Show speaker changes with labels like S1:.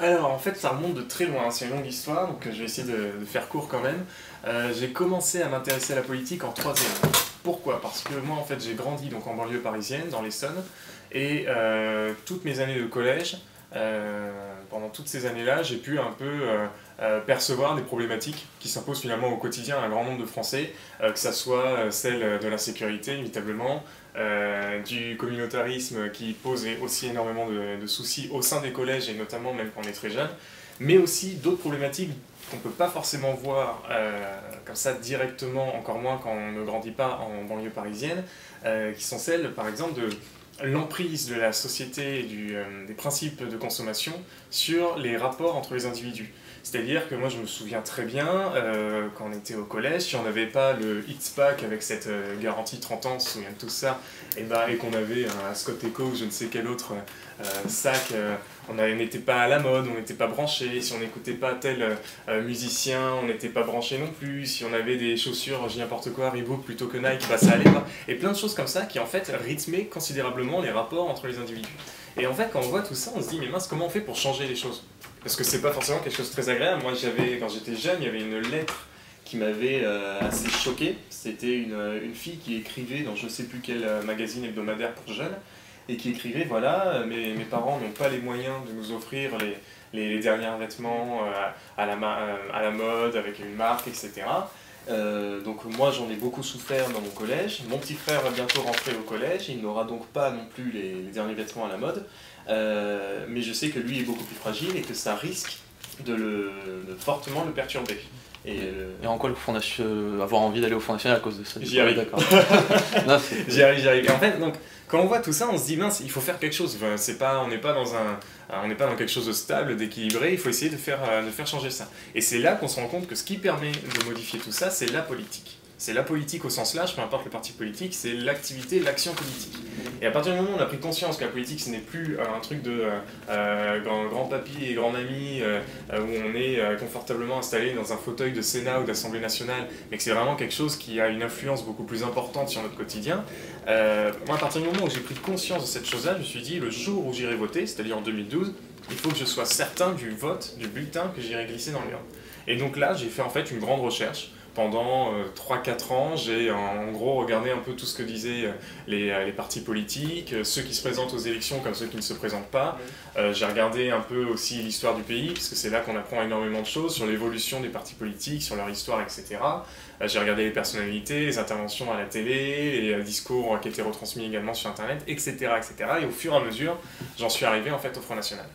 S1: Alors en fait ça remonte de très loin, c'est une longue histoire, donc je vais essayer de faire court quand même. J'ai commencé à m'intéresser à la politique en troisième. Pourquoi? Parce que moi en fait j'ai grandi donc en banlieue parisienne, dans l'Essonne, et toutes mes années de collège, pendant toutes ces années-là, j'ai pu un peu percevoir des problématiques qui s'imposent finalement au quotidien à un grand nombre de Français, que ça soit celle de la sécurité inévitablement, du communautarisme qui pose aussi énormément de soucis au sein des collèges et notamment même quand on est très jeune, mais aussi d'autres problématiques qu'on ne peut pas forcément voir comme ça directement, encore moins quand on ne grandit pas en banlieue parisienne, qui sont celles par exemple de l'emprise de la société et des principes de consommation sur les rapports entre les individus. C'est-à-dire que moi je me souviens très bien, quand on était au collège, si on n'avait pas le X-Pack avec cette garantie 30 ans, on se souvient de tout ça, et qu'on avait un Scott Echo ou je ne sais quel autre sac, on n'était pas à la mode, on n'était pas branché, si on n'écoutait pas tel musicien, on n'était pas branché non plus, si on avait des chaussures, je dis n'importe quoi, Reebok plutôt que Nike, bah ça allait pas. Et plein de choses comme ça qui en fait rythmaient considérablement les rapports entre les individus. Et en fait quand on voit tout ça, on se dit mais mince, comment on fait pour changer les choses? Parce que c'est pas forcément quelque chose de très agréable. Moi, quand j'étais jeune, il y avait une lettre qui m'avait assez choqué. C'était une fille qui écrivait dans je sais plus quel magazine hebdomadaire pour jeunes, et qui écrivait, voilà, mes parents n'ont pas les moyens de nous offrir les derniers vêtements à la mode, avec une marque, etc. Donc moi j'en ai beaucoup souffert dans mon collège, mon petit frère va bientôt rentrer au collège, il n'aura donc pas non plus les derniers vêtements à la mode, mais je sais que lui est beaucoup plus fragile et que ça risque de fortement le perturber.
S2: Et en quoi le Front National, avoir envie d'aller au Front National à cause de ça?
S1: J'y arrive.
S2: D'accord.
S1: J'y arrive. Et en fait, donc, quand on voit tout ça, on se dit mince, il faut faire quelque chose. Enfin, on n'est pas dans quelque chose de stable, d'équilibré. Il faut essayer de faire changer ça. Et c'est là qu'on se rend compte que ce qui permet de modifier tout ça, c'est la politique. C'est la politique au sens large, peu importe le parti politique, c'est l'activité, l'action politique. Et à partir du moment où on a pris conscience que la politique, ce n'est plus un truc de grand-papy et grand-mamie, où on est confortablement installé dans un fauteuil de Sénat ou d'Assemblée nationale, mais que c'est vraiment quelque chose qui a une influence beaucoup plus importante sur notre quotidien, moi, à partir du moment où j'ai pris conscience de cette chose-là, je me suis dit, le jour où j'irai voter, c'est-à-dire en 2012, il faut que je sois certain du vote, du bulletin que j'irai glisser dans l'urne. Et donc là, j'ai fait en fait une grande recherche. Pendant 3-4 ans, j'ai en gros regardé un peu tout ce que disaient les partis politiques, ceux qui se présentent aux élections comme ceux qui ne se présentent pas. J'ai regardé un peu aussi l'histoire du pays, parce que c'est là qu'on apprend énormément de choses sur l'évolution des partis politiques, sur leur histoire, etc. J'ai regardé les personnalités, les interventions à la télé, les discours qui étaient retransmis également sur Internet, etc., etc. Et au fur et à mesure, j'en suis arrivé en fait au Front National.